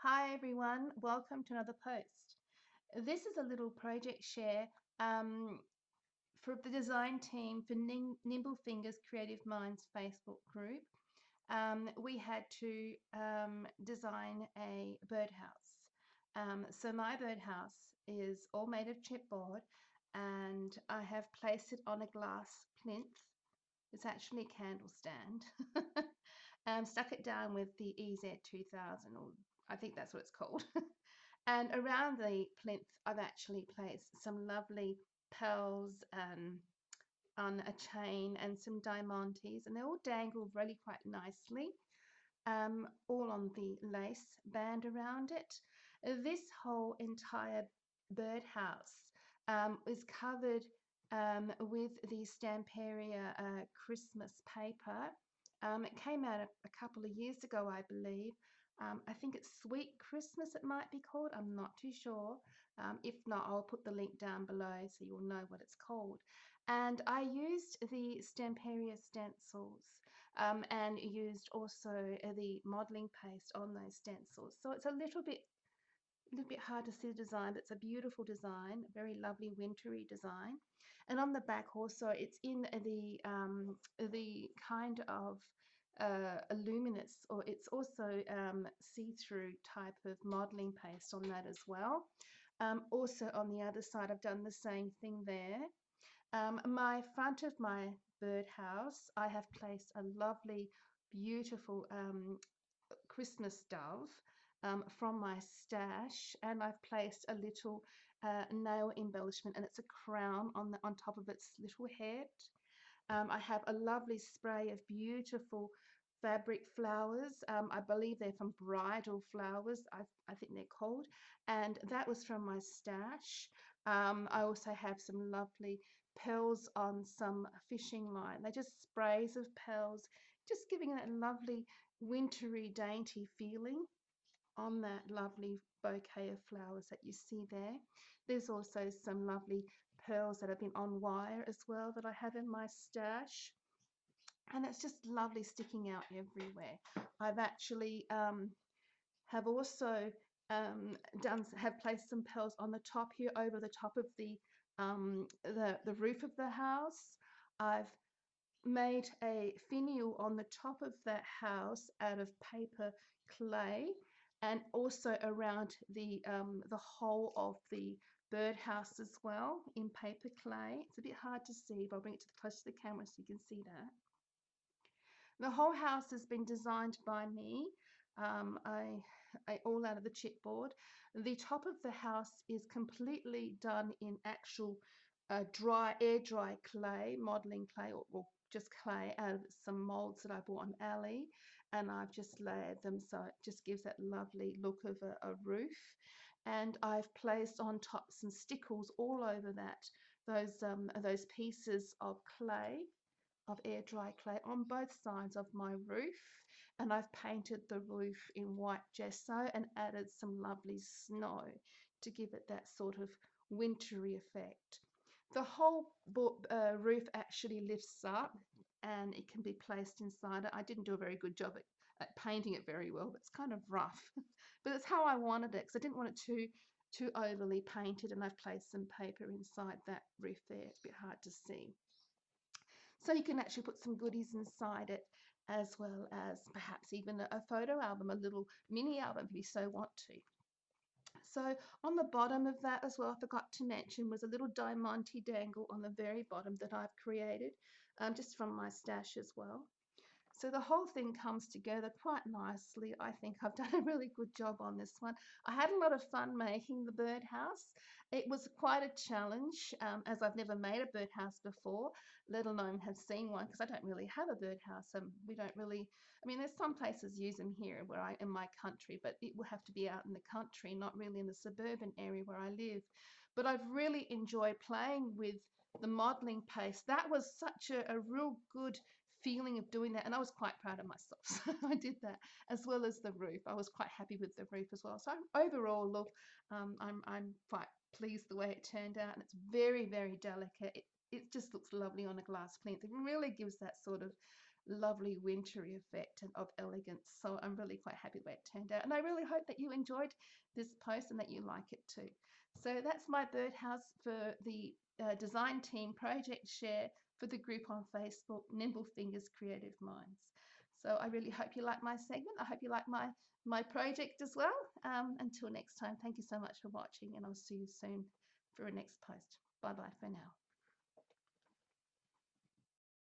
Hi everyone, welcome to another post. This is a little project share for the design team for Nimble Fingers Creative Minds Facebook group. We had to design a birdhouse. So my birdhouse is all made of chipboard and I have placed it on a glass plinth. It's actually a candle stand. Stuck it down with the EZ2000, or I think that's what it's called. And around the plinth, I've actually placed some lovely pearls on a chain and some diamantes, and they all dangle really quite nicely, all on the lace band around it. This whole entire birdhouse is covered with the Stamperia Christmas paper. It came out a couple of years ago, I believe. I think it's Sweet Christmas, it might be called. I'm not too sure. If not, I'll put the link down below so you'll know what it's called. And I used the Stamperia stencils and used also the modeling paste on those stencils. So it's a little bit hard to see the design, but it's a beautiful design, a very lovely wintry design. And on the back also, it's in the kind of luminous, or it's also see-through type of modeling paste on that as well. Also on the other side, I've done the same thing there. My front of my birdhouse, I have placed a lovely, beautiful Christmas dove from my stash, and I've placed a little nail embellishment, and it's a crown on top of its little head. I have a lovely spray of beautiful fabric flowers. I believe they're from bridal flowers, I think they're called, and that was from my stash. I also have some lovely pearls on some fishing line. They're just sprays of pearls, just giving that lovely wintry dainty feeling on that lovely bouquet of flowers that you see there. There's also some lovely pearls that have been on wire as well that I have in my stash, and it's just lovely sticking out everywhere. I've actually have also have placed some pearls on the top here over the top of the roof of the house. I've made a finial on the top of that house out of paper clay, and also around the whole of the birdhouse as well in paper clay. It's a bit hard to see, but I'll bring it close to the camera so you can see that. The whole house has been designed by me. I all out of the chipboard. The top of the house is completely done in actual air dry clay, modeling clay, or just clay out of some molds that I bought on Ali, and I've just layered them so it just gives that lovely look of a roof. And I've placed on top some stickles all over those pieces of clay, of air dry clay, on both sides of my roof, and I've painted the roof in white gesso and added some lovely snow to give it that sort of wintry effect. The whole roof actually lifts up and it can be placed inside it. I didn't do a very good job at painting it very well, but it's kind of rough. But it's how I wanted it, because I didn't want it too overly painted, and I've placed some paper inside that roof there. It's a bit hard to see. So you can actually put some goodies inside it, as well as perhaps even a photo album, a little mini album if you so want to. So on the bottom of that as well, I forgot to mention, was a little diamante dangle on the very bottom that I've created just from my stash as well. So the whole thing comes together quite nicely. I think I've done a really good job on this one. I had a lot of fun making the birdhouse. It was quite a challenge, as I've never made a birdhouse before, let alone have seen one, because I don't really have a birdhouse. We don't really, I mean, there's some places use them here in my country, but it will have to be out in the country, not really in the suburban area where I live. But I've really enjoyed playing with the modeling paste. That was such a real good feeling of doing that, and I was quite proud of myself. So I did that, as well as the roof. I was quite happy with the roof as well. So overall, look, I'm quite pleased the way it turned out, and it's very, very delicate. It just looks lovely on a glass plinth. It really gives that sort of lovely wintry effect of elegance. So I'm really quite happy the way it turned out. And I really hope that you enjoyed this post and that you like it too. So that's my birdhouse for the design team project share for the group on Facebook, Nimble Fingers Creative Minds. So I really hope you like my segment. I hope you like my project as well. Until next time, thank you so much for watching, and I'll see you soon for a next post. Bye bye for now.